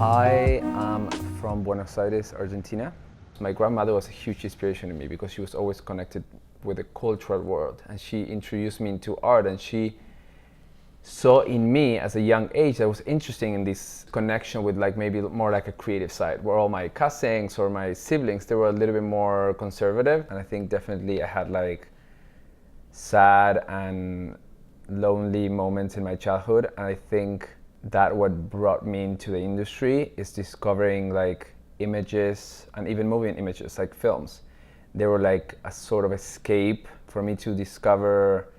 I am from Buenos Aires, Argentina. My grandmother was a huge inspiration to me because she was always connected with the cultural world, and she introduced me into art, and she saw in me as a young age that was interesting in this connection with like maybe more like a creative side, where all my cousins or my siblings, they were a little bit more conservative, and I think definitely I had like sad and lonely moments in my childhood, and I think that what brought me into the industry is discovering like images and even moving images like films. They were like a sort of escape for me to discover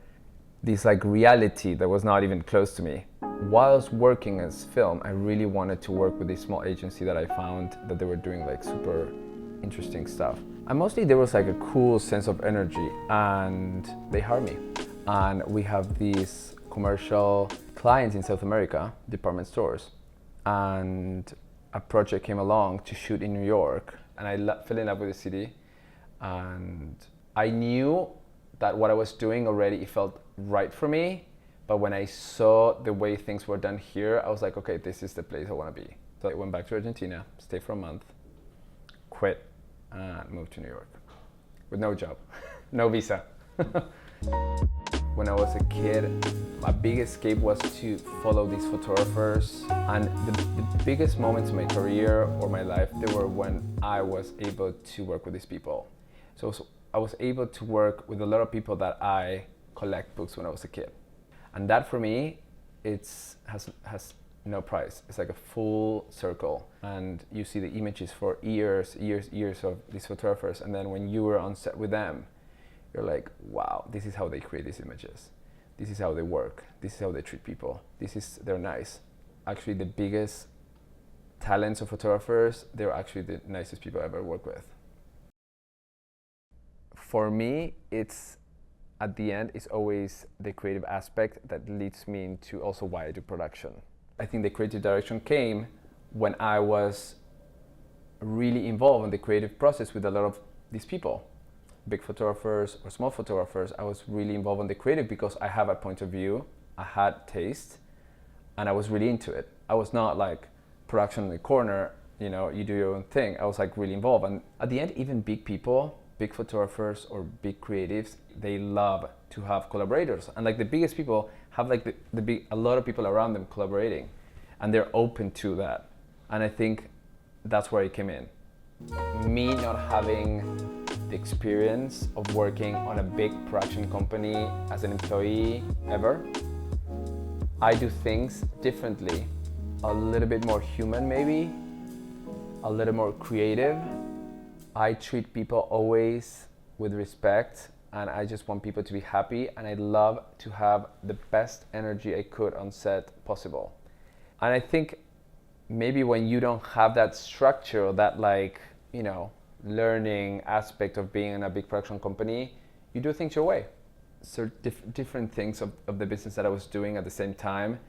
this like reality that was not even close to me. While I was working as film, I really wanted to work with this small agency that I found that they were doing like super interesting stuff. And mostly there was like a cool sense of energy, and they hired me. And we have these commercial clients in South America, department stores, and a project came along to shoot in New York, and I fell in love with the city, and I knew that what I was doing already, it felt right for me, but when I saw the way things were done here, I was like, okay, this is the place I want to be. So I went back to Argentina, stayed for a month, quit, and moved to New York with no job, no visa. When I was a kid, my big escape was to follow these photographers, and the biggest moments in my career or my life, they were when I was able to work with these people. So I was able to work with a lot of people that I collect books when I was a kid. And that for me, has no price. It's like a full circle. And you see the images for years of these photographers, and then when you were on set with them, you're like, wow, this is how they create these images. This is how they work. This is how they treat people. They're nice. Actually, the biggest talents of photographers, they're actually the nicest people I ever worked with. For me, at the end, it's always the creative aspect that leads me into also why I do production. I think the creative direction came when I was really involved in the creative process with a lot of these people. Big photographers or small photographers, I was really involved in the creative because I have a point of view, I had taste, and I was really into it. I was not like production in the corner, you know, you do your own thing. I was like really involved. And at the end, even big people, big photographers or big creatives, they love to have collaborators. And like the biggest people have like a lot of people around them collaborating, and they're open to that. And I think that's where I came in. Me not having the experience of working on a big production company as an employee ever, I do things differently, a little bit more human maybe, a little more creative. I treat people always with respect, and I just want people to be happy, and I love to have the best energy I could on set possible. And I think maybe when you don't have that structure, that like, you know, learning aspect of being in a big production company, you do things your way. So different things of the business that I was doing at the same time,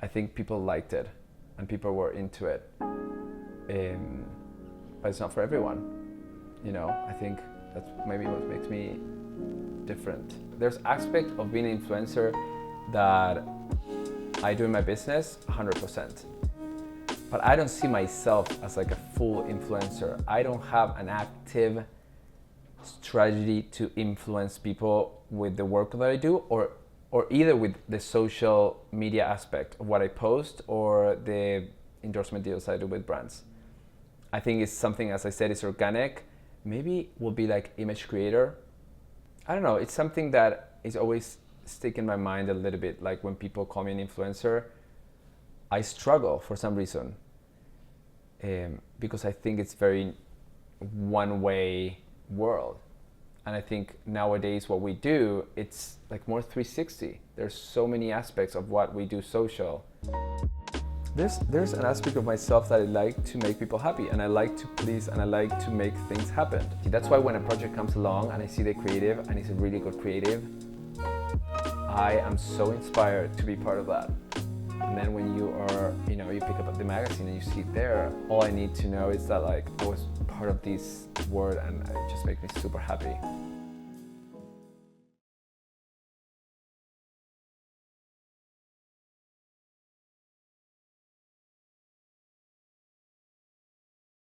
I think people liked it and people were into it. But it's not for everyone. You know, I think that's maybe what makes me different. There's aspect of being an influencer that I do in my business 100%. But I don't see myself as like a full influencer. I don't have an active strategy to influence people with the work that I do, or either with the social media aspect of what I post or the endorsement deals I do with brands. I think it's something, as I said, it's organic. Maybe will be like image creator. I don't know, it's something that is always stick in my mind a little bit. Like when people call me an influencer, I struggle for some reason. Because I think it's very one-way world. And I think nowadays what we do, it's like more 360. There's so many aspects of what we do social. There's an aspect of myself that I like to make people happy, and I like to please, and I like to make things happen. That's why when a project comes along and I see the creative and it's a really good creative, I am so inspired to be part of that. And then when you are, you know, you pick up the magazine and you see it there, all I need to know is that like I was part of this world, and it just makes me super happy.